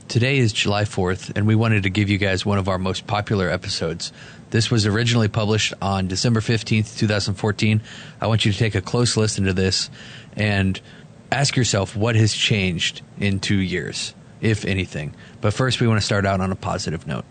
Today is July 4th, and we wanted to give you guys one of our most popular episodes. This was originally published on December 15th, 2014. I want you to take a close listen to this and ask yourself what has changed in 2 years, if anything. But first, we want to start out on a positive note.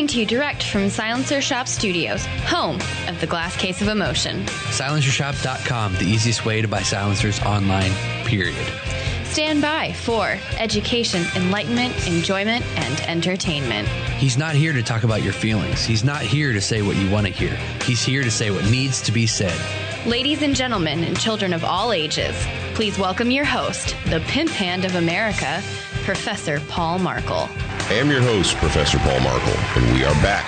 To you direct from Silencer Shop Studios, home of the Glass Case of Emotion. SilencerShop.com, the easiest way to buy silencers online, period. Stand by for education, enlightenment, enjoyment, and entertainment. He's not here to talk about your feelings. He's not here to say what you want to hear. He's here to say what needs to be said. Ladies and gentlemen, and children of all ages, please welcome your host, the pimp hand of America, Professor Paul Markle. I am your host, Professor Paul Markle, and we are back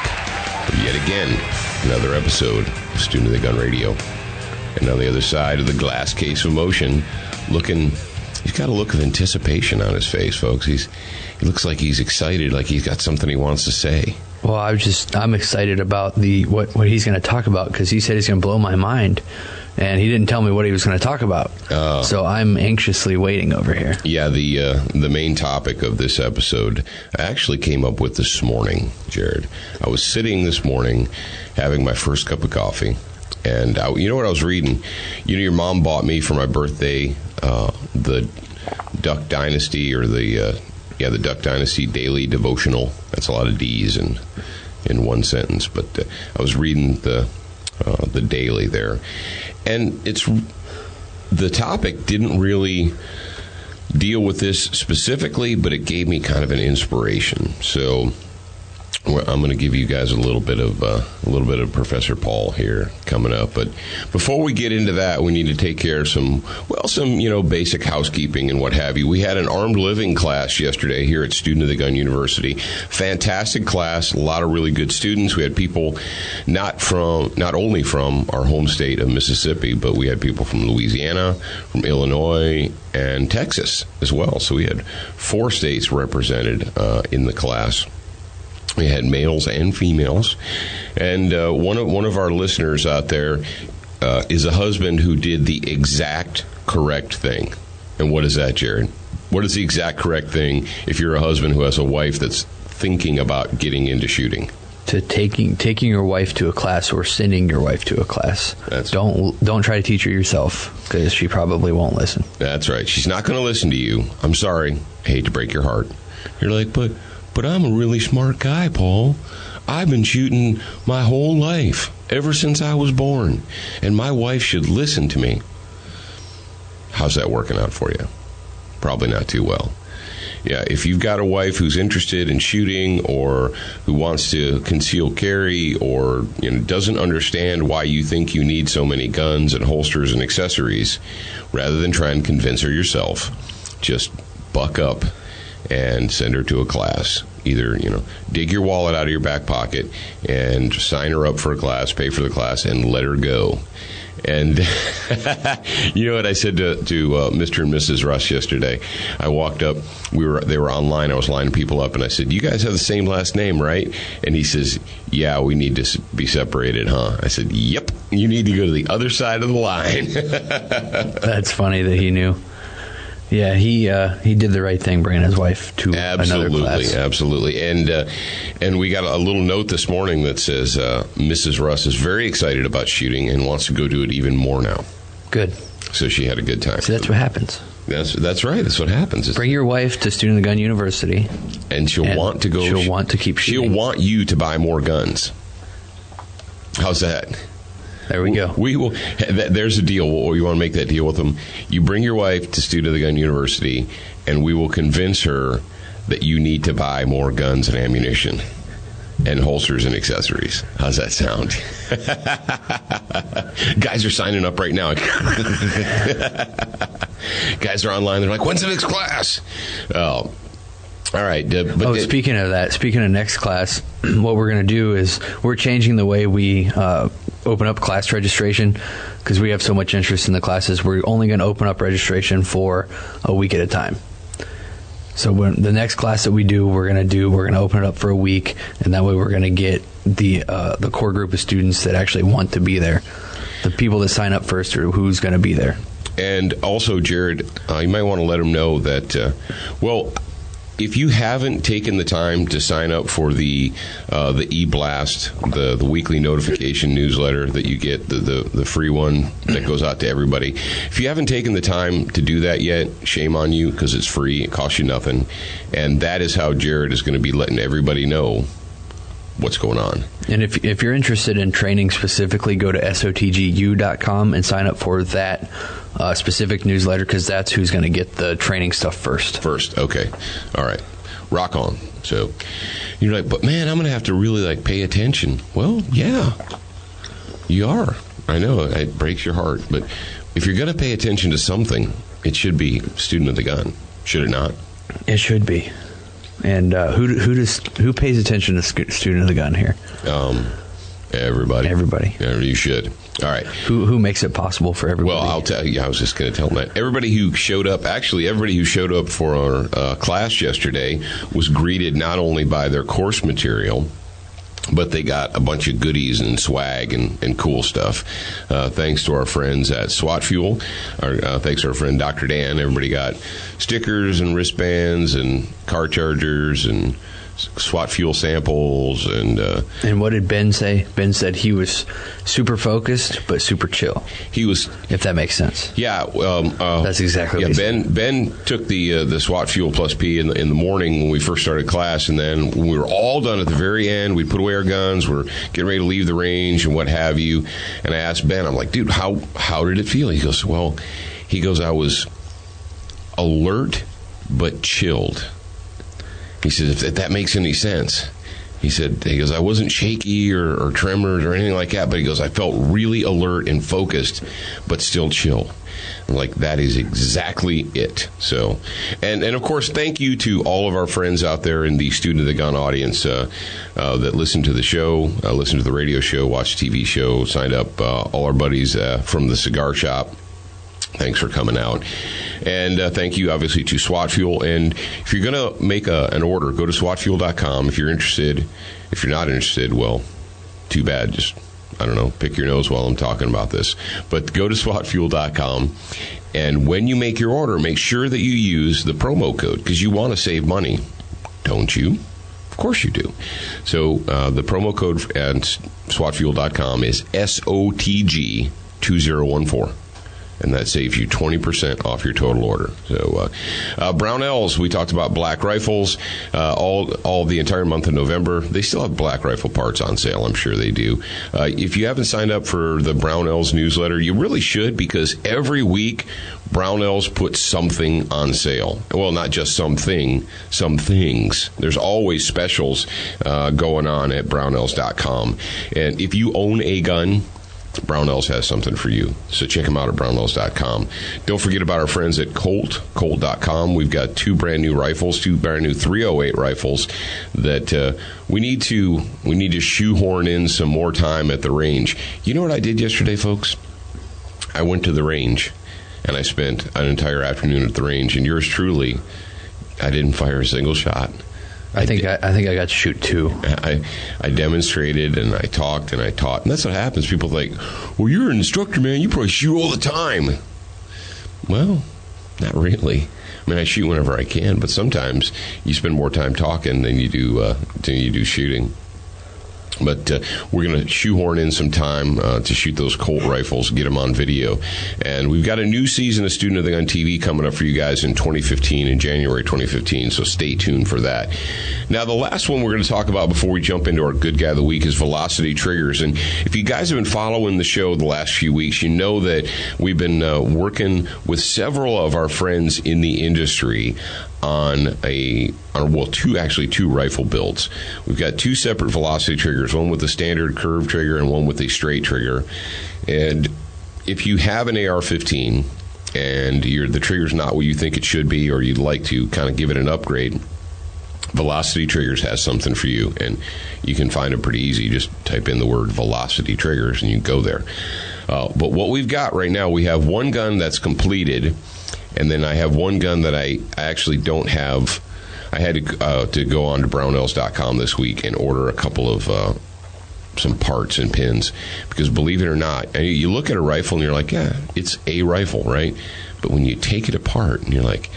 for yet again another episode of Student of the Gun Radio. And on the other side of the glass case of emotion, he's got a look of anticipation on his face, folks. He looks like he's excited, like he's got something he wants to say. Well, I'm excited about what he's going to talk about, because he said he's going to blow my mind, and he didn't tell me what he was going to talk about. So I'm anxiously waiting over here. Yeah, the main topic of this episode I actually came up with this morning, Jared. I was sitting this morning having my first cup of coffee, and you know what I was reading? You know, your mom bought me for my birthday the Duck Dynasty, or the Duck Dynasty Daily Devotional. That's a lot of D's in one sentence, but I was reading the daily there, and the topic didn't really deal with this specifically, but it gave me kind of an inspiration. So I'm going to give you guys a little bit of Professor Paul here coming up. But before we get into that, we need to take care of some basic housekeeping and what have you. We had an armed living class yesterday here at Student of the Gun University. Fantastic class, a lot of really good students. We had people not only from our home state of Mississippi, but we had people from Louisiana, from Illinois, and Texas as well. So we had 4 states represented in the class. We had males and females, and one of our listeners out there is a husband who did the exact correct thing. And what is that, Jared? What is the exact correct thing if you're a husband who has a wife that's thinking about getting into shooting? To taking your wife to a class, or sending your wife to a class. Don't try to teach her yourself, because she probably won't listen. That's right. She's not going to listen to you. I'm sorry. I hate to break your heart. You're like, but I'm a really smart guy, Paul. I've been shooting my whole life, ever since I was born, and my wife should listen to me. How's that working out for you? Probably not too well. Yeah, if you've got a wife who's interested in shooting, or who wants to conceal carry, or doesn't understand why you think you need so many guns and holsters and accessories, rather than try and convince her yourself, just buck up and send her to a class. Either, dig your wallet out of your back pocket and sign her up for a class, pay for the class, and let her go. And you know what I said to Mr. and Mrs. Russ yesterday? I walked up. They were online. I was lining people up, and I said, "You guys have the same last name, right?" And he says, "Yeah, we need to be separated, huh?" I said, "Yep, you need to go to the other side of the line." That's funny that he knew. Yeah, he did the right thing, bringing his wife to another class. Absolutely. And we got a little note this morning that says Mrs. Russ is very excited about shooting and wants to go do it even more now. Good. So she had a good time. So that's what happens. That's right. That's what happens. Bring your wife to Student of the Gun University, and she'll want to go. She'll want to keep shooting. She'll want you to buy more guns. How's that? There we go. We will. There's a deal. You want to make that deal with them? You bring your wife to Student of the Gun University, and we will convince her that you need to buy more guns and ammunition, and holsters and accessories. How's that sound? Guys are signing up right now. Guys are online. They're like, "When's the next class?" Oh. All right. Speaking of that, speaking of next class, what we're going to do is we're changing the way we open up class registration, because we have so much interest in the classes. We're only going to open up registration for a week at a time. So when the next class that we do, we're going to open it up for a week, and that way we're going to get the core group of students that actually want to be there. The people that sign up first are who's going to be there. And also, Jared, you might want to let them know that, if you haven't taken the time to sign up for the e-blast, the weekly notification newsletter that you get, the free one that goes out to everybody, if you haven't taken the time to do that yet, shame on you, because it's free. It costs you nothing. And that is how Jared is going to be letting everybody know what's going on. And if you're interested in training specifically, go to sotgu.com and sign up for that specific newsletter, because that's who's going to get the training stuff first. Okay. All right. Rock on. So you're like, but man, I'm going to have to really pay attention. Well, yeah, you are. I know it breaks your heart, but if you're going to pay attention to something, it should be Student of the Gun, should it not? It should be. And who pays attention to Student of the Gun here? Everybody. Yeah, you should. All right. Who makes it possible for everybody? Well, I'll tell you. I was just going to tell them that. Everybody who showed up for our class yesterday was greeted not only by their course material, But they got a bunch of goodies and swag and cool stuff. Thanks to our friends at SWAT Fuel. Thanks to our friend Dr. Dan. Everybody got stickers and wristbands and car chargers and SWAT Fuel samples. And what did Ben say? Ben said he was super focused but super chill. He was, if that makes sense. Yeah, that's exactly what he said. Ben took the SWAT Fuel Plus P in the morning when we first started class, and then when we were all done at the very end, we put away our guns, we're getting ready to leave the range and what have you. And I asked Ben, I'm like, dude, how did it feel? He goes, I was alert but chilled. He said, if that makes any sense. He goes, I wasn't shaky or tremors or anything like that, but he goes, I felt really alert and focused, but still chill. I'm like, that is exactly it. So, and of course, thank you to all of our friends out there in the Student of the Gun audience that listen to the show, listen to the radio show, watch the TV show, signed up, all our buddies from the cigar shop. Thanks for coming out. And thank you, obviously, to SWAT Fuel. And if you're going to make an order, go to SWATfuel.com. If you're interested. If you're not interested, well, too bad. Just, I don't know, pick your nose while I'm talking about this. But go to SWATfuel.com. And when you make your order, make sure that you use the promo code because you want to save money, don't you? Of course you do. So the promo code at SWATfuel.com is SOTG2014. And that saves you 20% off your total order. So, Brownells, we talked about black rifles all the entire month of November. They still have black rifle parts on sale. I'm sure they do. If you haven't signed up for the Brownells newsletter, you really should because every week Brownells put something on sale. Well, not just something, some things. There's always specials going on at Brownells.com. And if you own a gun, Brownells has something for you. So check them out at Brownells.com. Don't forget about our friends at Colt.com. We've got two brand new rifles, two brand new 308 rifles that we need to shoehorn in some more time at the range. You know what I did yesterday, folks? I went to the range and I spent an entire afternoon at the range, and yours truly, I didn't fire a single shot. I think I got to shoot two. I demonstrated and I talked and I taught. And that's what happens. People think, well, you're an instructor, man. You probably shoot all the time. Well, not really. I mean, I shoot whenever I can, but sometimes you spend more time talking than you do shooting. But we're going to shoehorn in some time to shoot those Colt rifles, get them on video. And we've got a new season of Student of the Gun TV coming up for you guys in 2015, in January 2015, so stay tuned for that. Now, the last one we're going to talk about before we jump into our Good Guy of the Week is Velocity Triggers. And if you guys have been following the show the last few weeks, you know that we've been working with several of our friends in the industry on two rifle builds. We've got two separate velocity triggers, one with a standard curved trigger and one with a straight trigger. And if you have an AR-15 and the trigger's not what you think it should be, or you'd like to kind of give it an upgrade, Velocity Triggers has something for you, and you can find it pretty easy. Just type in the word Velocity Triggers and you go there. But what we've got right now, we have one gun that's completed, and then I have one gun that I actually don't have. I had to go on to Brownells.com this week and order a couple of some parts and pins, because believe it or not, you look at a rifle and you're like, yeah, it's a rifle, right? But when you take it apart and you're like,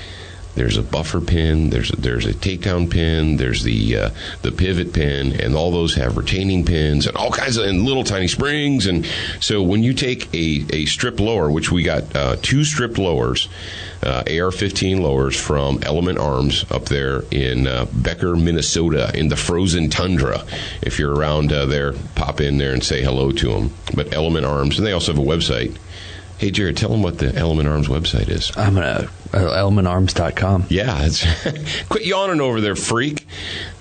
there's a buffer pin, there's a takedown pin, there's the pivot pin, and all those have retaining pins and all kinds of and little tiny springs. And so when you take a strip lower, which we got two stripped lowers, AR-15 lowers from Element Arms up there in Becker, Minnesota, in the frozen tundra. If you're around there, pop in there and say hello to them. But Element Arms, and they also have a website. Hey, Jared, tell them what the Element Arms website is. I'm going to elementarms.com. Yeah, quit yawning over there, freak.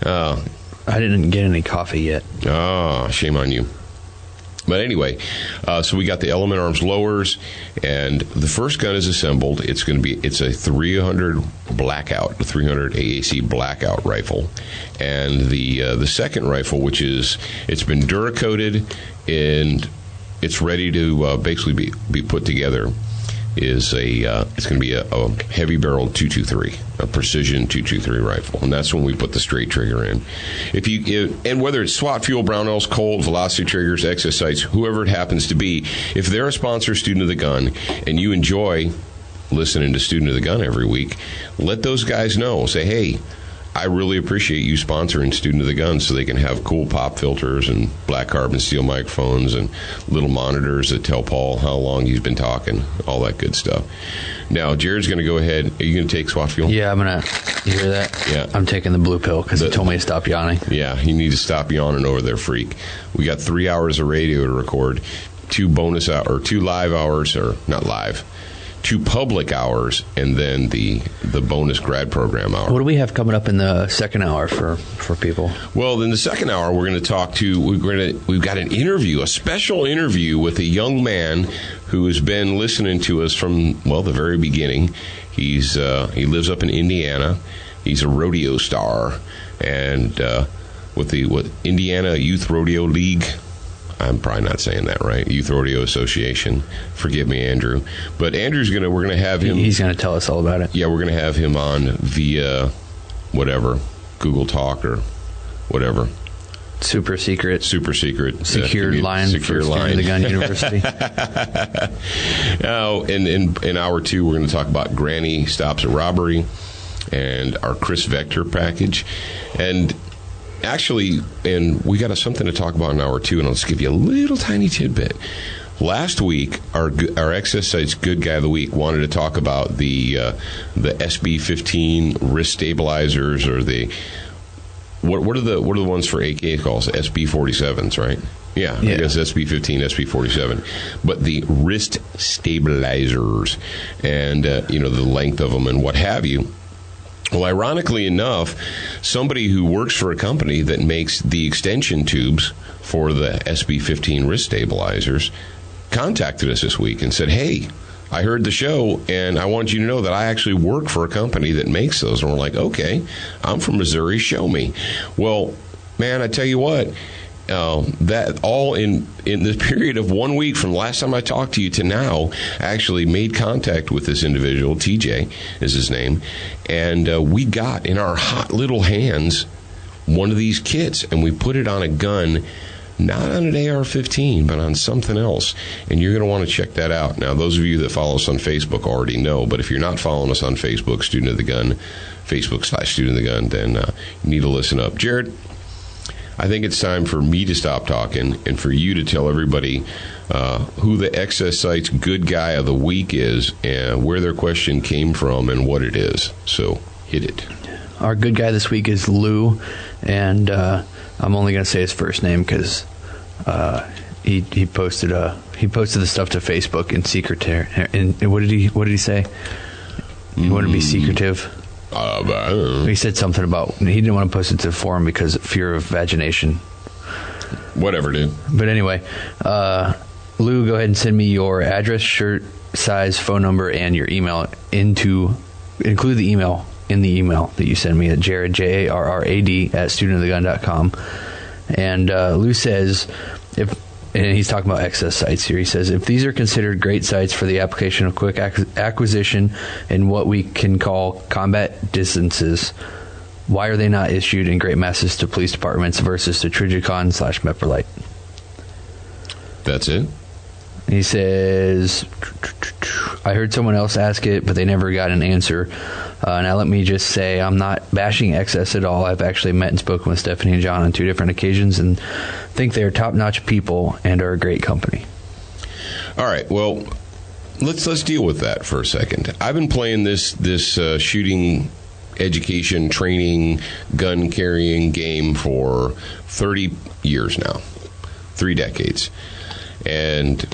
I didn't get any coffee yet. Oh, shame on you. But anyway, so we got the Element Arms lowers, and the first gun is assembled. It's a 300 blackout, a 300 AAC blackout rifle, and the second rifle, it's been Duracoated and it's ready to basically be put together. is it's going to be a heavy-barreled .223, a precision .223 rifle, and that's when we put the straight trigger in. And whether it's SWAT Fuel, Brownells, Colt, Velocity Triggers, Excess Sights, whoever it happens to be, if they're a sponsor, Student of the Gun, and you enjoy listening to Student of the Gun every week, let those guys know. Say, hey, I really appreciate you sponsoring Student of the Gun so they can have cool pop filters and black carbon steel microphones and little monitors that tell Paul how long he's been talking, all that good stuff. Now, Jared's going to go ahead. Are you going to take SWAT Fuel? Yeah, I'm going to. You hear that? Yeah. I'm taking the blue pill because he told me to stop yawning. Yeah, you need to stop yawning over there, freak. We got 3 hours of radio to record, 2 live hours, or not live, 2 public hours, and then the bonus grad program hour. What do we have coming up in the second hour for people? Well, in the second hour, we're going to talk to we've got an interview, a special interview with a young man who has been listening to us from the very beginning. He lives up in Indiana. He's a rodeo star, and with the Indiana Youth Rodeo League. I'm probably not saying that right. Youth Rodeo Association. Forgive me, Andrew. But Andrew's we're going to have him. He's going to tell us all about it. Yeah, we're going to have him on via whatever, Google Talk or whatever. Super secret. Secured line. Secure line. The Gun University. Now, in hour 2, we're going to talk about Granny Stops a Robbery and our Chris Vector package. And actually, and we got something to talk about in hour 2, and I'll just give you a little tiny tidbit. Last week, our Excess Sights Good Guy of the Week wanted to talk about the SB-15 wrist stabilizers, or what are the ones for AK calls? SB-47s, right? Yeah, I guess SB-15, SB-47. But the wrist stabilizers and the length of them and what have you. Well, ironically enough, somebody who works for a company that makes the extension tubes for the SB-15 wrist stabilizers contacted us this week and said, hey, I heard the show, and I want you to know that I actually work for a company that makes those. And we're like, okay, I'm from Missouri, show me. Well, man, I tell you what, that all in the period of 1 week from the last time I talked to you to now, I actually made contact with this individual. TJ is his name, and we got in our hot little hands one of these kits, and we put it on a gun, not on an AR-15, but on something else, and you're going to want to check that out. Now, those of you that follow us on Facebook already know, but if you're not following us on Facebook, Student of the Gun, Facebook/Student of the Gun, then you need to listen up. Jared, I think it's time for me to stop talking and for you to tell everybody who the Excess Sights Good Guy of the Week is and where their question came from and what it is. So, hit it. Our good guy this week is Lou, and I'm only going to say his first name because he posted the stuff to Facebook in secret. And what did he say? He wanted to be secretive. He said something about he didn't want to post it to the forum because of fear of vagination. Whatever, dude. But anyway, Lou, go ahead and send me your address, shirt size, phone number, and your email. Include the email in the email that you send me at Jared, JARRAD @studentofthegun.com. And Lou says, and he's talking about Excess Sights here. He says, if these are considered great sights for the application of quick acquisition in what we can call combat distances, why are they not issued in great masses to police departments versus to Trijicon/Meprolite? That's it? He says, I heard someone else ask it, but they never got an answer. Now let me just say, I'm not bashing Excess at all. I've actually met and spoken with Stephanie and John on 2 different occasions and think they're top-notch people and are a great company. All right, well, let's deal with that for a second. I've been playing this shooting education, training, gun carrying game for 30 years now, 3 decades. And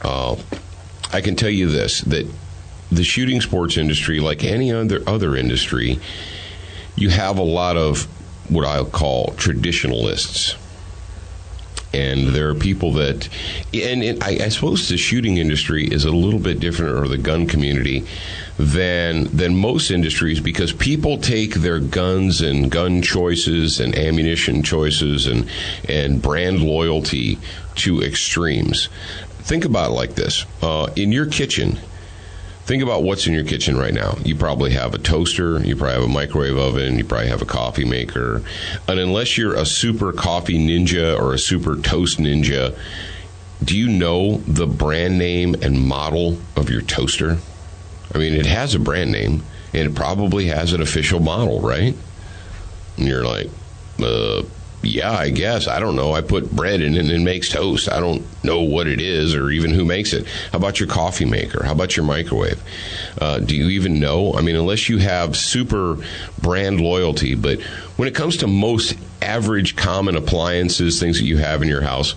I can tell you this, that the shooting sports industry, like any other industry, you have a lot of what I'll call traditionalists. And there are people that, and I suppose the shooting industry is a little bit different, or the gun community, than most industries, because people take their guns and gun choices and ammunition choices and brand loyalty to extremes. Think about it like this. In your kitchen, think about what's in your kitchen right now. You probably have a toaster, you probably have a microwave oven, you probably have a coffee maker. And unless you're a super coffee ninja or a super toast ninja, do you know the brand name and model of your toaster? I mean, it has a brand name, and it probably has an official model, right? And you're like, yeah, I guess. I don't know. I put bread in it and it makes toast. I don't know what it is or even who makes it. How about your coffee maker? How about your microwave? Do you even know? I mean, unless you have super brand loyalty. But when it comes to most average common appliances, things that you have in your house,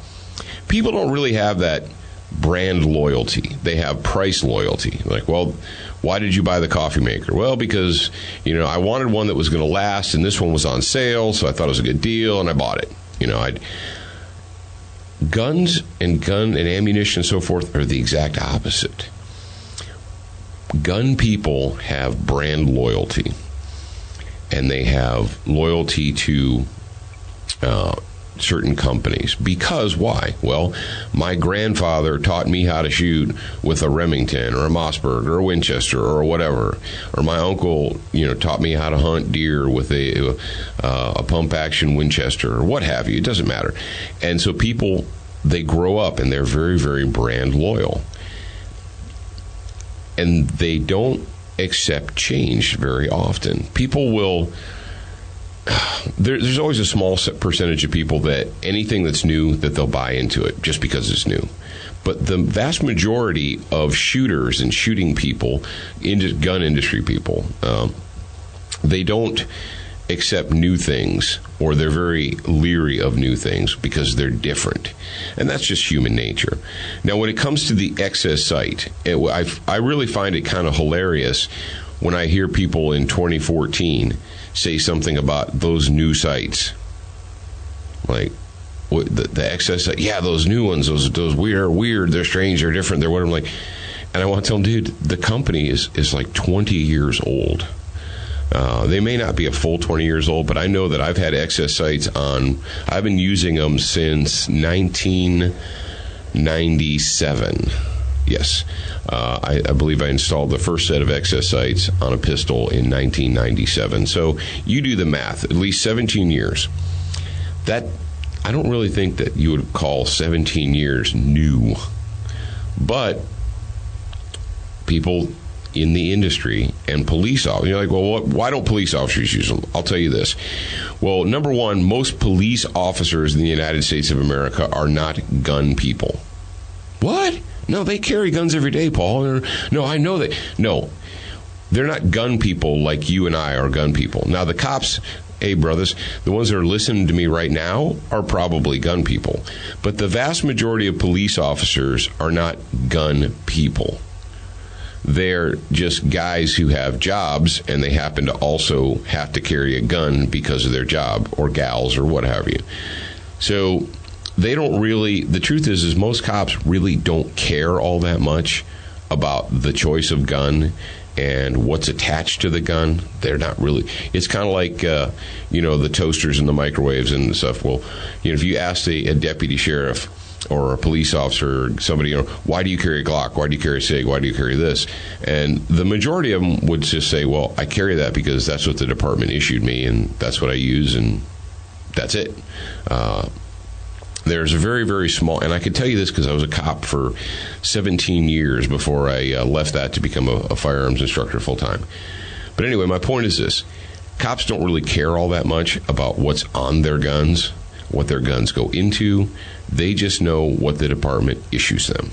people don't really have that brand loyalty. They have price loyalty. Like, well, why did you buy the coffee maker? Well, because, I wanted one that was going to last, and this one was on sale, so I thought it was a good deal, and I bought it. Guns and ammunition and so forth are the exact opposite. Gun people have brand loyalty, and they have loyalty to certain companies. Because why? Well, my grandfather taught me how to shoot with a Remington or a Mossberg or a Winchester or whatever. Or my uncle, taught me how to hunt deer with a pump action Winchester or what have you. It doesn't matter. And so people, they grow up and they're very, very brand loyal. And they don't accept change very often. People will... There's always a small percentage of people that anything that's new, that they'll buy into it just because it's new. But the vast majority of shooters and shooting people, gun industry people, they don't accept new things, or they're very leery of new things because they're different. And that's just human nature. Now, when it comes to the excess sight, I really find it kind of hilarious when I hear people in 2014 say something about those new sites, like the excess. Yeah, those new ones, those weird, they're strange, they're different, they're what. I'm like, and I want to tell them, dude, the company is like 20 years old. They may not be a full 20 years old, but I know that I've had excess sights on. I've been using them since 1997. Yes. I believe I installed the first set of excess sights on a pistol in 1997. So you do the math, at least 17 years. That, I don't really think that you would call 17 years new. But people in the industry and police officers, you're like, well, why don't police officers use them? I'll tell you this. Well, number one, most police officers in the United States of America are not gun people. What? No, they carry guns every day, Paul. No, I know that. No, they're not gun people like you and I are gun people. Now, the cops, hey, brothers, the ones that are listening to me right now are probably gun people. But the vast majority of police officers are not gun people. They're just guys who have jobs, and they happen to also have to carry a gun because of their job, or gals, or what have you. So they don't really, the truth is most cops really don't care all that much about the choice of gun and what's attached to the gun. They're not really, it's kind of like, the toasters and the microwaves and stuff. Well, if you ask a deputy sheriff or a police officer or somebody, why do you carry a Glock? Why do you carry a SIG? Why do you carry this? And the majority of them would just say, well, I carry that because that's what the department issued me, and that's what I use, and that's it. There's a very, very small, and I can tell you this because I was a cop for 17 years before I left that to become a firearms instructor full time. But anyway, my point is this. Cops don't really care all that much about what's on their guns, what their guns go into. They just know what the department issues them.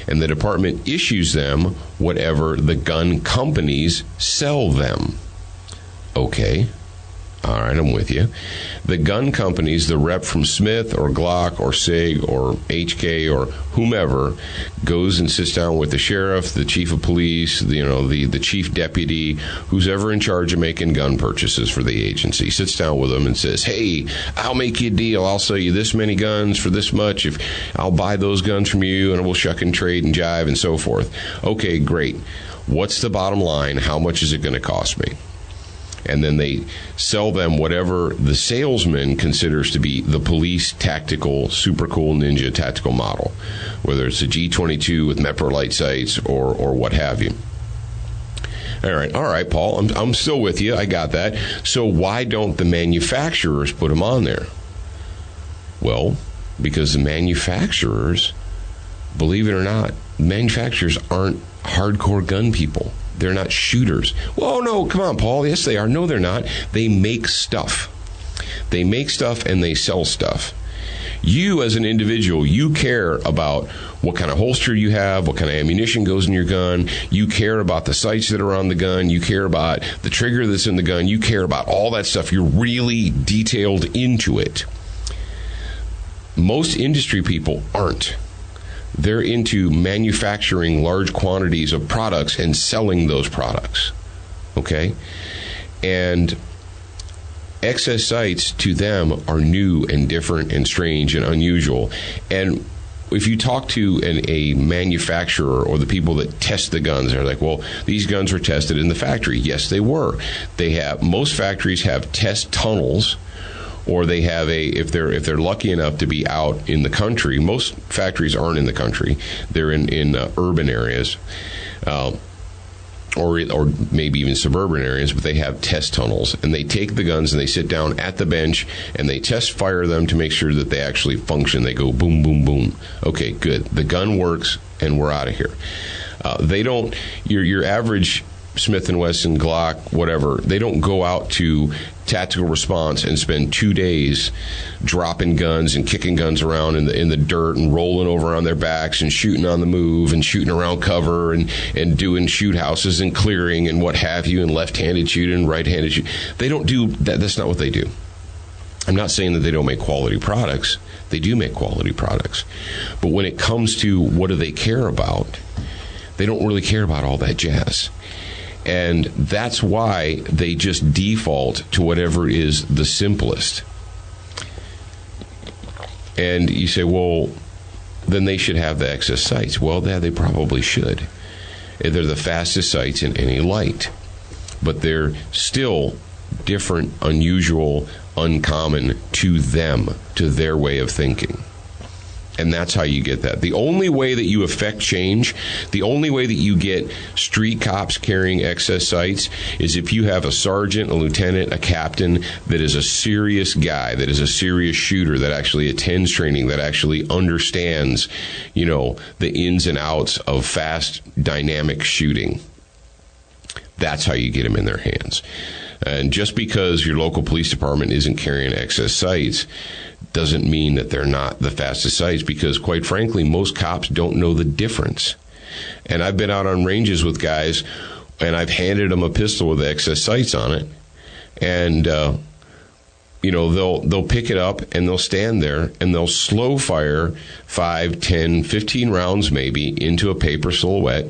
And the department issues them whatever the gun companies sell them. Okay. All right, I'm with you. The gun companies, the rep from Smith or Glock or SIG or HK or whomever, goes and sits down with the sheriff, the chief of police, the chief deputy, who's ever in charge of making gun purchases for the agency, sits down with them and says, hey, I'll make you a deal. I'll sell you this many guns for this much. If I'll buy those guns from you, and we'll shuck and trade and jive and so forth. Okay, great. What's the bottom line? How much is it going to cost me? And then they sell them whatever the salesman considers to be the police tactical, super cool ninja tactical model, whether it's a G22 with Mepro light sights or what have you. All right, Paul. I'm still with you. I got that. So why don't the manufacturers put them on there? Well, because the manufacturers, believe it or not, manufacturers aren't hardcore gun people. They're not shooters. Well, no, come on, Paul. Yes, they are. No, they're not. They make stuff. They make stuff and they sell stuff. You, as an individual, you care about what kind of holster you have, what kind of ammunition goes in your gun. You care about the sights that are on the gun. You care about the trigger that's in the gun. You care about all that stuff. You're really detailed into it. Most industry people aren't. They're into manufacturing large quantities of products and selling those products. Okay? And excess sights to them are new and different and strange and unusual. And if you talk to a manufacturer or the people that test the guns, they're like, well, these guns were tested in the factory. Yes, they were. Most factories have test tunnels, or they have if they're lucky enough to be out in the country. Most factories aren't in the country. They're in urban areas. Or maybe even suburban areas, but they have test tunnels, and they take the guns and they sit down at the bench and they test fire them to make sure that they actually function. They go boom, boom, boom. Okay, good. The gun works, and we're out of here. They don't. Your average Smith & Wesson, Glock, whatever, they don't go out to tactical response and spend 2 days dropping guns and kicking guns around in the dirt and rolling over on their backs and shooting on the move and shooting around cover and doing shoot houses and clearing and what have you, and left-handed shooting, right-handed shooting. They don't do that. That's not what they do. I'm not saying that they don't make quality products. They do make quality products. But when it comes to what do they care about, they don't really care about all that jazz. And that's why they just default to whatever is the simplest. And you say, well, then they should have the excess sights. Well, yeah, they probably should. They're the fastest sights in any light. But they're still different, unusual, uncommon to them, to their way of thinking. And that's how you get that. The only way that you affect change, the only way that you get street cops carrying excess sights is if you have a sergeant, a lieutenant, a captain that is a serious guy, that is a serious shooter, that actually attends training, that actually understands, the ins and outs of fast, dynamic shooting. That's how you get them in their hands. And just because your local police department isn't carrying excess sights doesn't mean that they're not the fastest sights, because quite frankly, most cops don't know the difference. And I've been out on ranges with guys, and I've handed them a pistol with excess sights on it, and they'll pick it up and they'll stand there and they'll slow fire 5, 10, 15 rounds maybe into a paper silhouette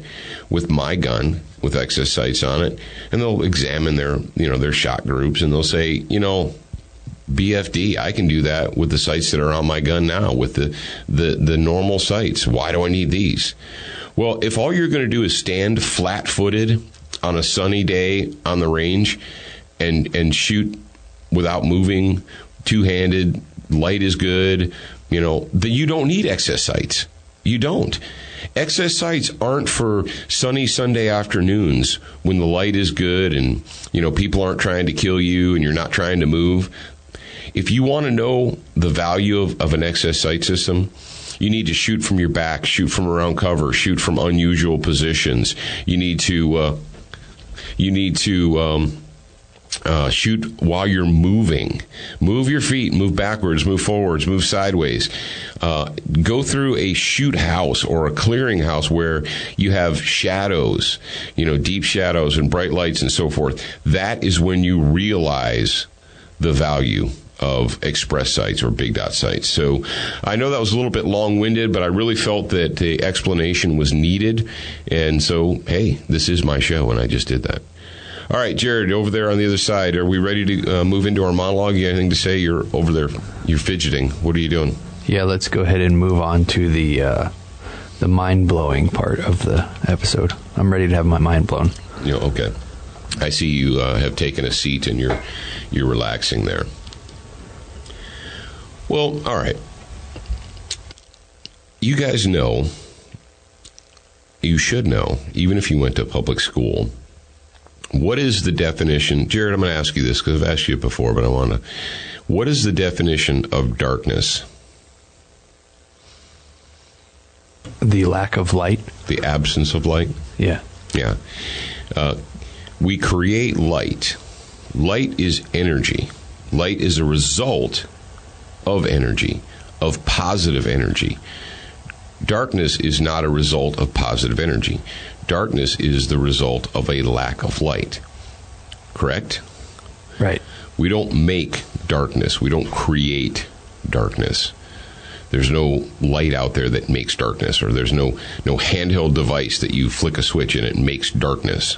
with my gun with excess sights on it, and they'll examine their shot groups, and they'll say, BFD, I can do that with the sights that are on my gun now, with the normal sights. Why do I need these? Well, if all you're going to do is stand flat-footed on a sunny day on the range and shoot without moving, two-handed, light is good, then you don't need excess sights. You don't. Excess sights aren't for sunny Sunday afternoons when the light is good and, people aren't trying to kill you and you're not trying to move. If you want to know the value of an excess sight system, you need to shoot from your back, shoot from around cover, shoot from unusual positions. You need to shoot while you're moving. Move your feet, move backwards, move forwards, move sideways. Go through a shoot house or a clearing house where you have shadows, deep shadows and bright lights and so forth. That is when you realize the value of express sights or big dot sights. So I know that was a little bit long-winded, but I really felt that the explanation was needed. And so, hey, this is my show, and I just did that. All right, Jared, over there on the other side, are we ready to move into our monologue? You got anything to say? You're over there. You're fidgeting. What are you doing? Yeah, let's go ahead and move on to the mind-blowing part of the episode. I'm ready to have my mind blown. Okay. I see you have taken a seat and you're relaxing there. Well, all right. You guys know, you should know, even if you went to public school, What is the definition? Jared, I'm going to ask you this because I've asked you it before, but I want to. What is the definition of darkness? The lack of light. The absence of light? Yeah. Yeah. We create light. Light is energy. Light is a result of energy, of positive energy. Darkness is not a result of positive energy. Darkness is the result of a lack of light. Correct? Right. We don't make darkness. We don't create darkness. There's no light out there that makes darkness, or there's no handheld device that you flick a switch and it makes darkness.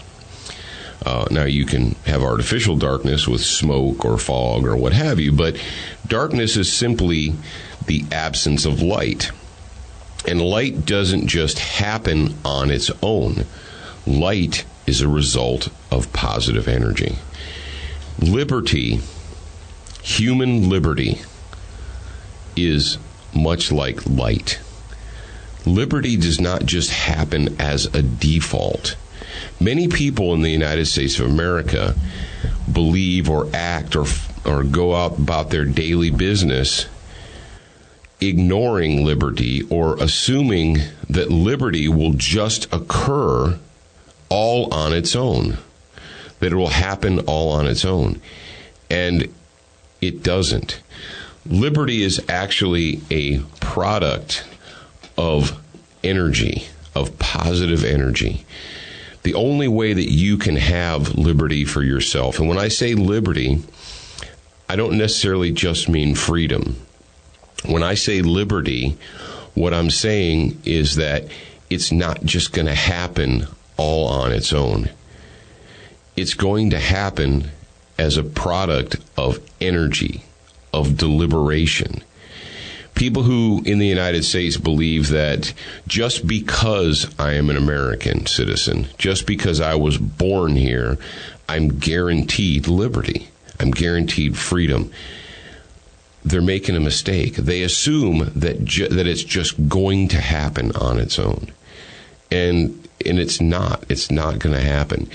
Now, you can have artificial darkness with smoke or fog or what have you, but darkness is simply the absence of light. And light doesn't just happen on its own. Light is a result of positive energy. Liberty, human liberty, is much like light. Liberty does not just happen as a default. Many people in the United States of America believe or act or go out about their daily business ignoring liberty or assuming that liberty will just occur all on its own, that it will happen all on its own. And it doesn't. Liberty is actually a product of energy, of positive energy. The only way that you can have liberty for yourself, and when I say liberty, I don't necessarily just mean freedom. When I say liberty, what I'm saying is that it's not just going to happen all on its own. It's going to happen as a product of energy, of deliberation. People who in the United States believe that just because I am an American citizen, just because I was born here, I'm guaranteed liberty. I'm guaranteed freedom. They're making a mistake. They assume that that it's just going to happen on its own. And it's not. It's not going to happen.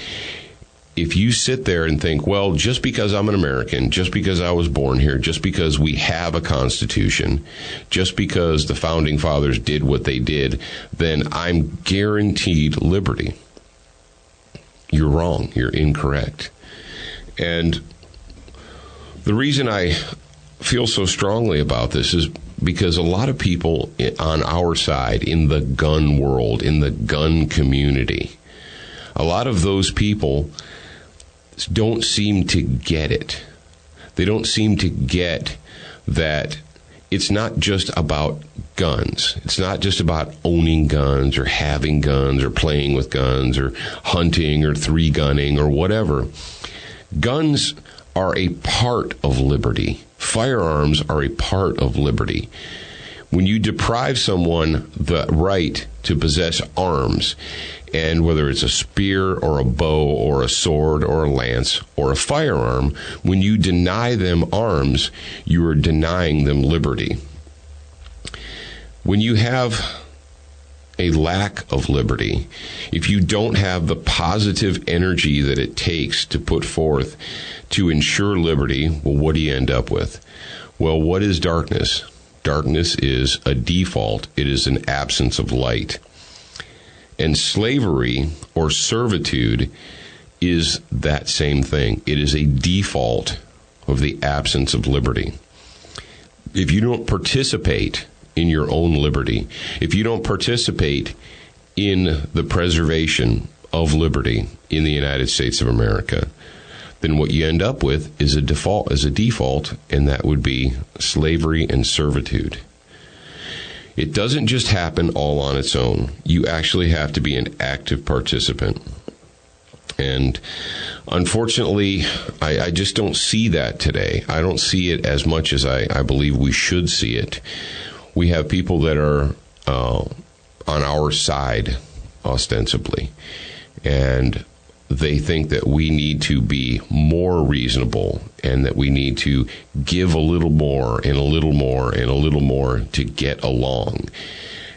If you sit there and think, well, just because I'm an American, just because I was born here, just because we have a Constitution, just because the Founding Fathers did what they did, then I'm guaranteed liberty. You're wrong. You're incorrect. And the reason I feel so strongly about this is because a lot of people on our side, in the gun world, in the gun community, a lot of those people don't seem to get it. They don't seem to get that it's not just about guns. It's not just about owning guns or having guns or playing with guns or hunting or three-gunning or whatever. Guns are a part of liberty. Firearms are a part of liberty. When you deprive someone the right to possess arms, and whether it's a spear or a bow or a sword or a lance or a firearm, when you deny them arms, you are denying them liberty. When you have a lack of liberty, if you don't have the positive energy that it takes to put forth to ensure liberty, well, what do you end up with? Well, what is darkness? Darkness is a default. It is an absence of light. And slavery or servitude is that same thing. It is a default of the absence of liberty. If you don't participate in your own liberty, if you don't participate in the preservation of liberty in the United States of America, then what you end up with is a default, and that would be slavery and servitude. It doesn't just happen all on its own. You actually have to be an active participant. And unfortunately, I just don't see that today. I don't see it as much as I believe we should see it. We have people that are on our side, ostensibly, and they think that we need to be more reasonable and that we need to give a little more and a little more and a little more to get along.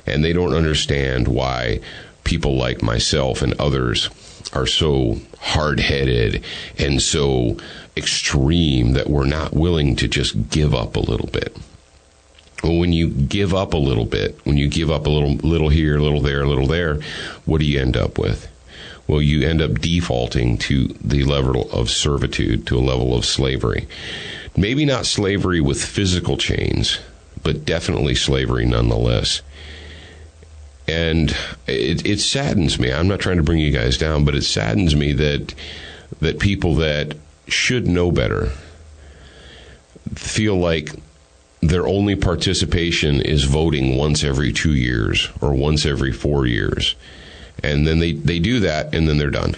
And they don't understand why people like myself and others are so hard-headed and so extreme that we're not willing to just give up a little bit. Well, when you give up a little bit, when you give up a little here, a little there, what do you end up with? Well, you end up defaulting to the level of servitude, to a level of slavery. Maybe not slavery with physical chains, but definitely slavery nonetheless. And it saddens me. I'm not trying to bring you guys down, but it saddens me that people that should know better feel like their only participation is voting once every 2 years or once every 4 years. And then they do that, and then they're done.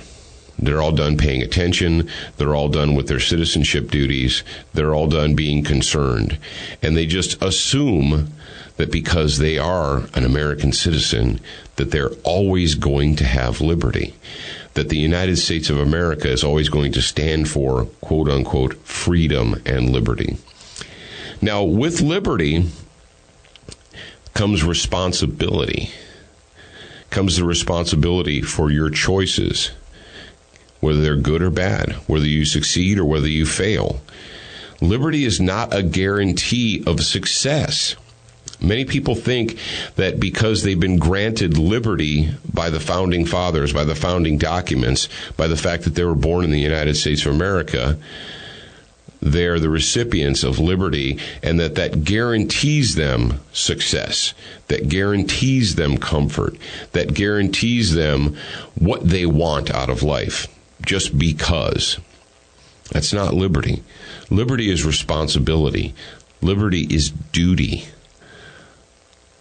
They're all done paying attention. They're all done with their citizenship duties. They're all done being concerned. And they just assume that because they are an American citizen, that they're always going to have liberty. That the United States of America is always going to stand for, quote unquote, freedom and liberty. Now, with liberty comes responsibility. Comes the responsibility for your choices, whether they're good or bad, whether you succeed or whether you fail. Liberty is not a guarantee of success. Many people think that because they've been granted liberty by the founding fathers, by the founding documents, by the fact that they were born in the United States of America, they're the recipients of liberty, and that guarantees them success, that guarantees them comfort, that guarantees them what they want out of life, just because. That's not liberty. Liberty is responsibility. Liberty is duty.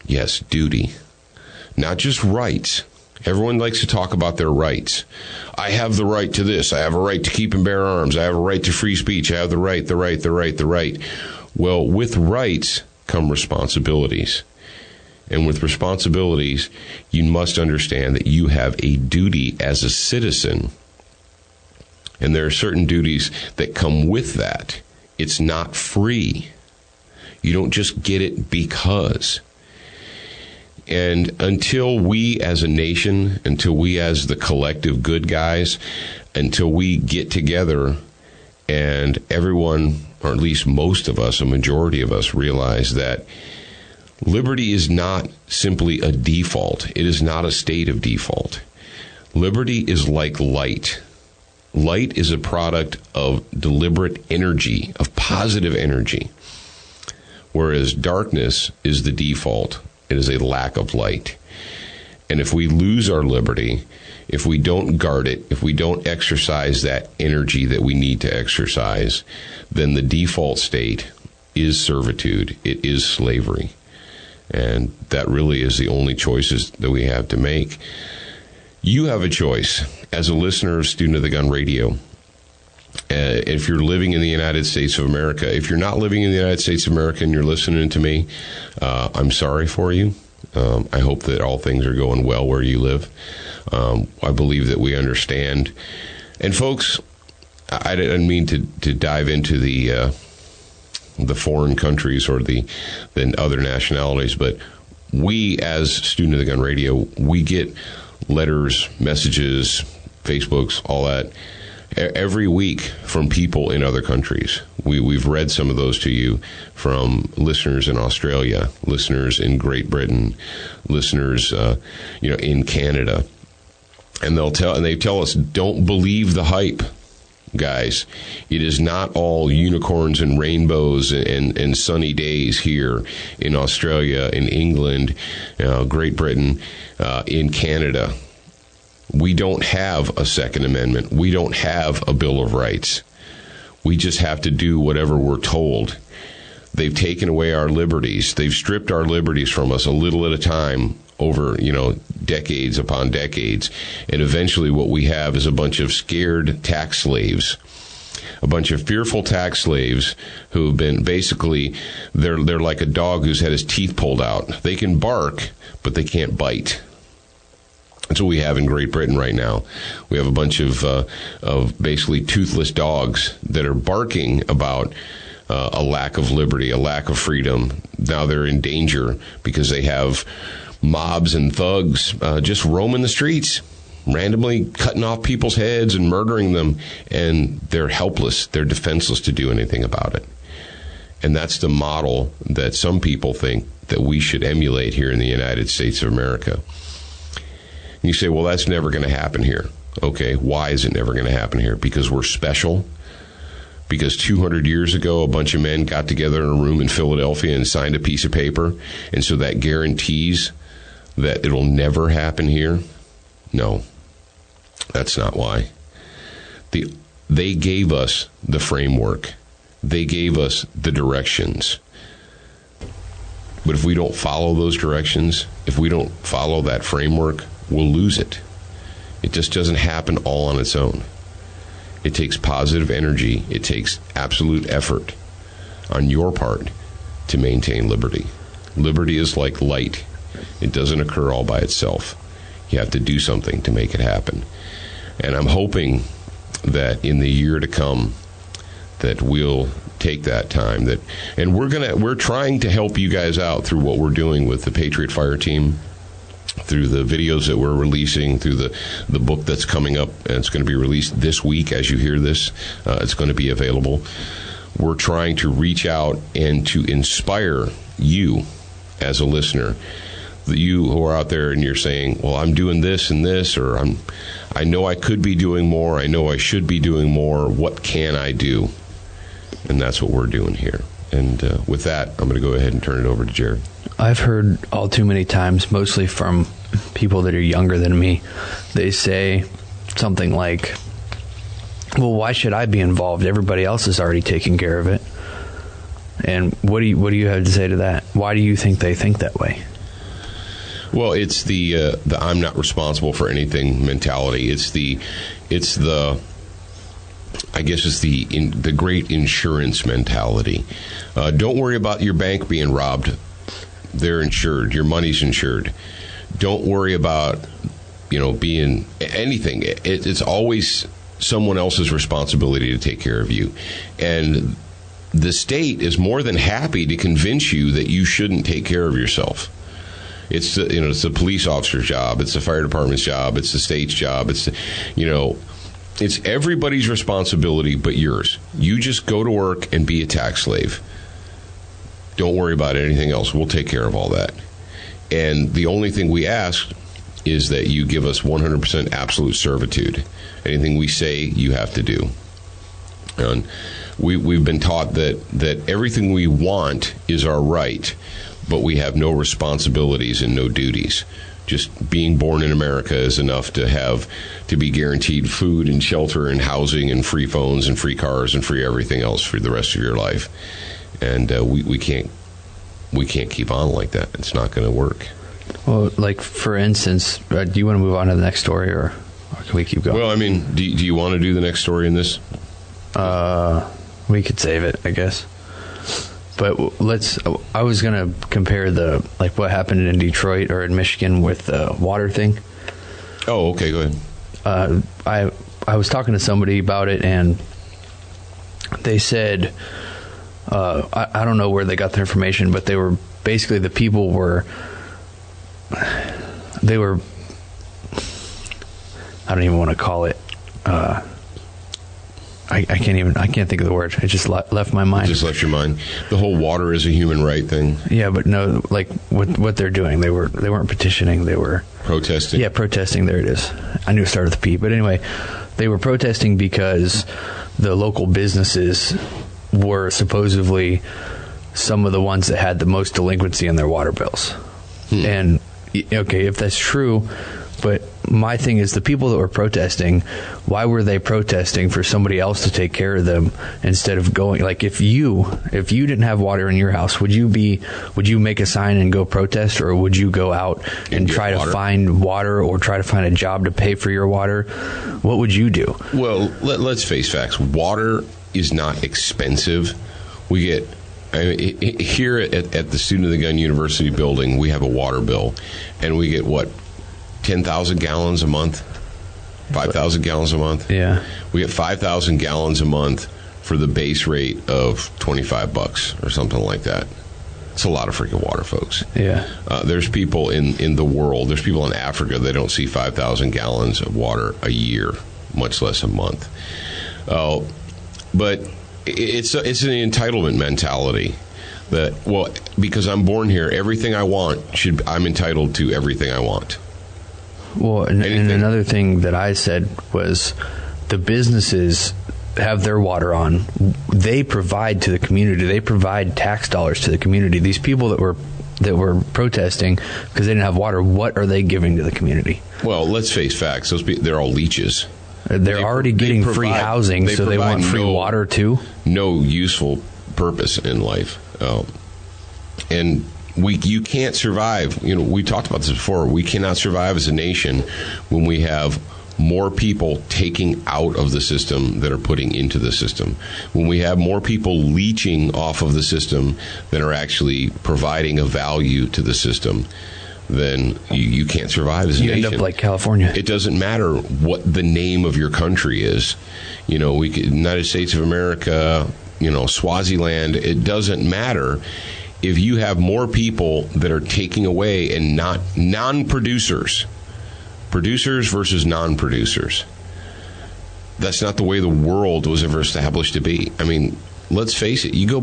Yes, duty. Not just rights. Everyone likes to talk about their rights. I have the right to this. I have a right to keep and bear arms. I have a right to free speech. I have the right. Well, with rights come responsibilities. And with responsibilities, you must understand that you have a duty as a citizen. And there are certain duties that come with that. It's not free. You don't just get it because. And until we as a nation, until we as the collective good guys, until we get together and everyone, or at least most of us, a majority of us, realize that liberty is not simply a default. It is not a state of default. Liberty is like light. Light is a product of deliberate energy, of positive energy, whereas darkness is the default. It is a lack of light. And if we lose our liberty, if we don't guard it, if we don't exercise that energy that we need to exercise, then the default state is servitude. It is slavery. And that really is the only choices that we have to make. You have a choice as a listener of Student of the Gun Radio. If you're living in the United States of America, if you're not living in the United States of America and you're listening to me, I'm sorry for you. I hope that all things are going well where you live. I believe that we understand. And folks, I didn't mean to dive into the foreign countries or the other nationalities, but we as Student of the Gun Radio, we get letters, messages, Facebooks, all that, every week from people in other countries. We've read some of those to you from listeners in Australia, listeners in Great Britain, listeners, in Canada, and they tell us, don't believe the hype, guys. It is not all unicorns and rainbows and sunny days here in Australia, in England, Great Britain, in Canada. We don't have a Second Amendment. We don't have a Bill of Rights. We just have to do whatever we're told. They've taken away our liberties. They've stripped our liberties from us a little at a time over, decades upon decades. And eventually what we have is a bunch of scared tax slaves, a bunch of fearful tax slaves who have been basically, they're like a dog who's had his teeth pulled out. They can bark, but they can't bite. That's what we have in Great Britain right now. We have a bunch of basically toothless dogs that are barking about a lack of liberty, a lack of freedom. Now they're in danger because they have mobs and thugs just roaming the streets. randomly cutting off people's heads and murdering them, and they're helpless, they're defenseless to do anything about it. And that's the model that some people think that we should emulate here in the United States of America. And you say, well, that's never going to happen here. Okay, why is it never going to happen here? Because we're special? Because 200 years ago, a bunch of men got together in a room in Philadelphia and signed a piece of paper, and so that guarantees that it'll never happen here? No, that's not why. They gave us the framework. They gave us the directions. But if we don't follow those directions, if we don't follow that framework, we'll lose it. It just doesn't happen all on its own. It takes positive energy. It takes absolute effort on your part to maintain liberty. Liberty is like light. It doesn't occur all by itself. You have to do something to make it happen. And I'm hoping that in the year to come that we'll take that time, and we're trying to help you guys out through what we're doing with the Patriot Fire Team, through the videos that we're releasing, through the book that's coming up, and it's going to be released this week as you hear this. It's going to be available. We're trying to reach out and to inspire you as a listener, you who are out there and you're saying, well, I'm doing this and this, or I know I could be doing more, I know I should be doing more, what can I do? And that's what we're doing here. And with that, I'm going to go ahead and turn it over to Jared. I've heard all too many times, mostly from people that are younger than me, they say something like, well, why should I be involved? Everybody else is already taking care of it. And what do you have to say to that? Why do you think they think that way? Well, it's the I'm not responsible for anything mentality. It's the I guess it's the great insurance mentality. Don't worry about your bank being robbed. They're insured. Your money's insured. Don't worry about, being anything. It's always someone else's responsibility to take care of you. And the state is more than happy to convince you that you shouldn't take care of yourself. It's it's the police officer's job. It's the fire department's job. It's the state's job. It's everybody's responsibility but yours. You just go to work and be a tax slave. Don't worry about anything else. We'll take care of all that. And the only thing we ask is that you give us 100% absolute servitude. Anything we say, you have to do. And we've been taught that everything we want is our right, but we have no responsibilities and no duties. Just being born in America is enough to be guaranteed food and shelter and housing and free phones and free cars and free everything else for the rest of your life. And we can't keep on like that. It's not going to work. Well, like for instance, do you want to move on to the next story, or can we keep going? Well, I mean, do you want to do the next story in this? We could save it, I guess. But I was going to compare what happened in Detroit or in Michigan with the water thing. Oh, okay, go ahead. I was talking to somebody about it, and they said, I don't know where they got their information, but they were basically, the people were, I don't even want to call it, I can't think of the word. It just left my mind. It just left your mind. The whole water is a human right thing. Yeah, but no, like what they're doing, they weren't petitioning. They were protesting. Yeah, protesting. There it is. I knew it started with a P. But anyway, they were protesting because the local businesses were supposedly some of the ones that had the most delinquency in their water bills. And okay, if that's true. But my thing is, the people that were protesting, why were they protesting for somebody else to take care of them instead of going? Like, if you didn't have water in your house, would you make a sign and go protest, or would you go out and try to find water or try to find a job to pay for your water? What would you do? Well, let's face facts. Water is not expensive. We get here at the Student of the Gun University building, we have a water bill, and we get what? 10,000 gallons a month, 5,000 gallons a month. Yeah, we get 5,000 gallons a month for the base rate of $25 or something like that. It's a lot of freaking water, folks. Yeah. There's people in the world, there's people in Africa that don't see 5,000 gallons of water a year, much less a month. But it's an entitlement mentality that, well, because I'm born here, everything I want, I'm entitled to everything I want. Well, and another thing that I said was the businesses have their water on. They provide to the community. They provide tax dollars to the community. These people that were protesting because they didn't have water, what are they giving to the community? Well, let's face facts. They're all leeches. They're already getting free housing, so they want free water too? No useful purpose in life. And you can't survive. We talked about this before. We cannot survive as a nation when we have more people taking out of the system than are putting into the system. When we have more people leeching off of the system than are actually providing a value to the system, then you can't survive as a nation. You end up like California. It doesn't matter what the name of your country is. United States of America, Swaziland, it doesn't matter. If you have more people that are taking away and not non-producers, producers versus non-producers, that's not the way the world was ever established to be. I mean, let's face it. You go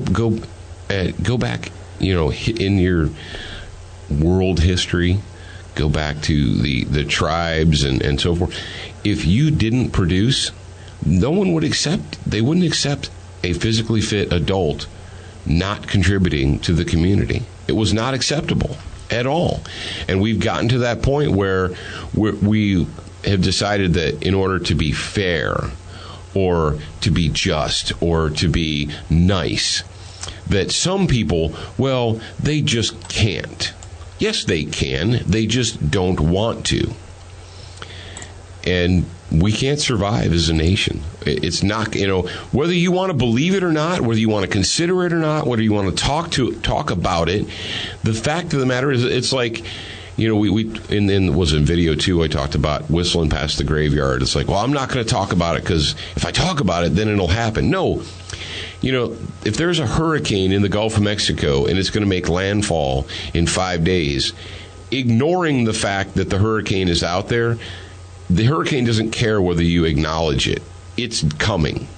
back, in your world history, go back to the tribes and so forth. If you didn't produce, no one would accept. They wouldn't accept a physically fit adult not contributing to the community. It was not acceptable at all. And we've gotten to that point where we have decided that in order to be fair or to be just or to be nice, that some people, well, they just can't. Yes, they can. They just don't want to. And we can't survive as a nation. It's not, whether you want to believe it or not, whether you want to consider it or not, whether you want to talk about it, the fact of the matter is, it's like, was in video too, I talked about whistling past the graveyard. It's like, well, I'm not going to talk about it because if I talk about it, then it'll happen. No. If there's a hurricane in the Gulf of Mexico and it's going to make landfall in 5 days, ignoring the fact that the hurricane is out there, the hurricane doesn't care whether you acknowledge it. It's coming.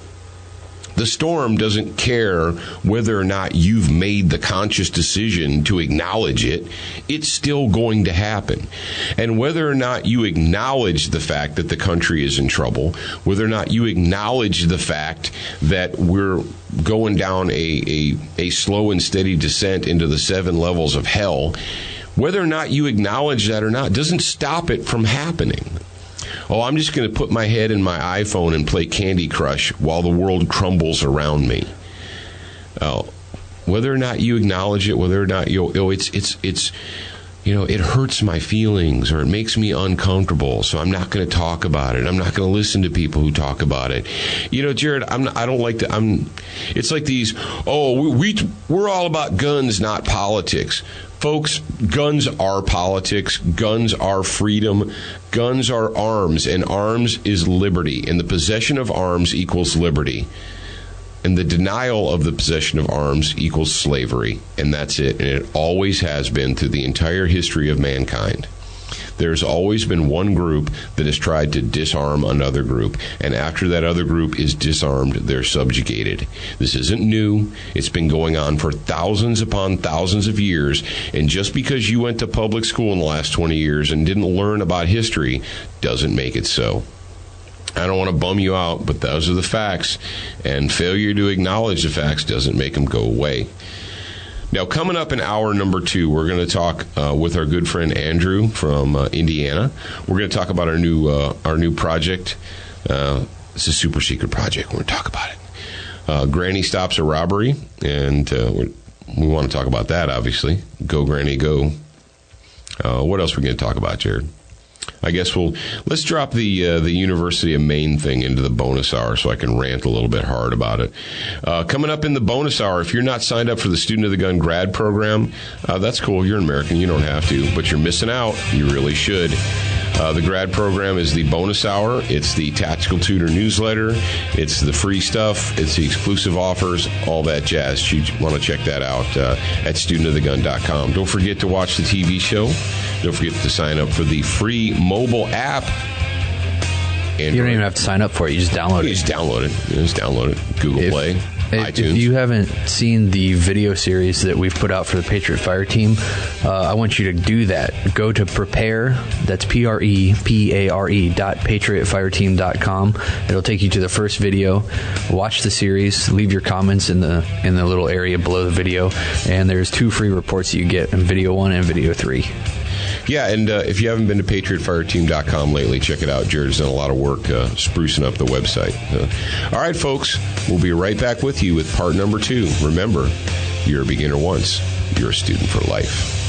The storm doesn't care whether or not you've made the conscious decision to acknowledge it. It's still going to happen. And whether or not you acknowledge the fact that the country is in trouble, whether or not you acknowledge the fact that we're going down a slow and steady descent into the 7 levels of hell, whether or not you acknowledge that or not doesn't stop it from happening. Oh, I'm just going to put my head in my iPhone and play Candy Crush while the world crumbles around me. Whether or not you acknowledge it, whether or not it hurts my feelings or it makes me uncomfortable, so I'm not going to talk about it. I'm not going to listen to people who talk about it. Jared, I don't like to. It's like these. We're all about guns, not politics. Folks, guns are politics. Guns are freedom. Guns are arms, and arms is liberty. And the possession of arms equals liberty. And the denial of the possession of arms equals slavery. And that's it. And it always has been through the entire history of mankind. There's always been one group that has tried to disarm another group. And after that other group is disarmed, they're subjugated. This isn't new. It's been going on for thousands upon thousands of years. And just because you went to public school in the last 20 years and didn't learn about history doesn't make it so. I don't want to bum you out, but those are the facts. And failure to acknowledge the facts doesn't make them go away. Now, coming up in hour number 2, we're going to talk with our good friend Andrew from Indiana. We're going to talk about our new project. It's a super secret project. We're going to talk about it. Granny stops a robbery, and we want to talk about that, obviously. Go, Granny, go. What else are we going to talk about, Jared? I guess let's drop the University of Maine thing into the bonus hour so I can rant a little bit hard about it. Coming up in the bonus hour, if you're not signed up for the Student of the Gun grad program, that's cool. You're an American. You don't have to, but you're missing out. You really should. The grad program is the bonus hour. It's the Tactical Tutor newsletter. It's the free stuff. It's the exclusive offers, all that jazz. You want to check that out at studentofthegun.com. Don't forget to watch the TV show. Don't forget to sign up for the free mobile app. Android. You don't even have to sign up for it. You just download it. You just download it. Google Play, iTunes. If you haven't seen the video series that we've put out for the Patriot Fire Team, I want you to do that. Go to prepare, that's PREPARE.patriotfireteam.com. It'll take you to the first video. Watch the series. Leave your comments in the little area below the video. And there's 2 free reports you get in video 1 and video 3. Yeah, and if you haven't been to PatriotFireTeam.com lately, check it out. Jared's done a lot of work sprucing up the website. All right, folks, we'll be right back with you with part number 2. Remember, you're a beginner once, you're a student for life.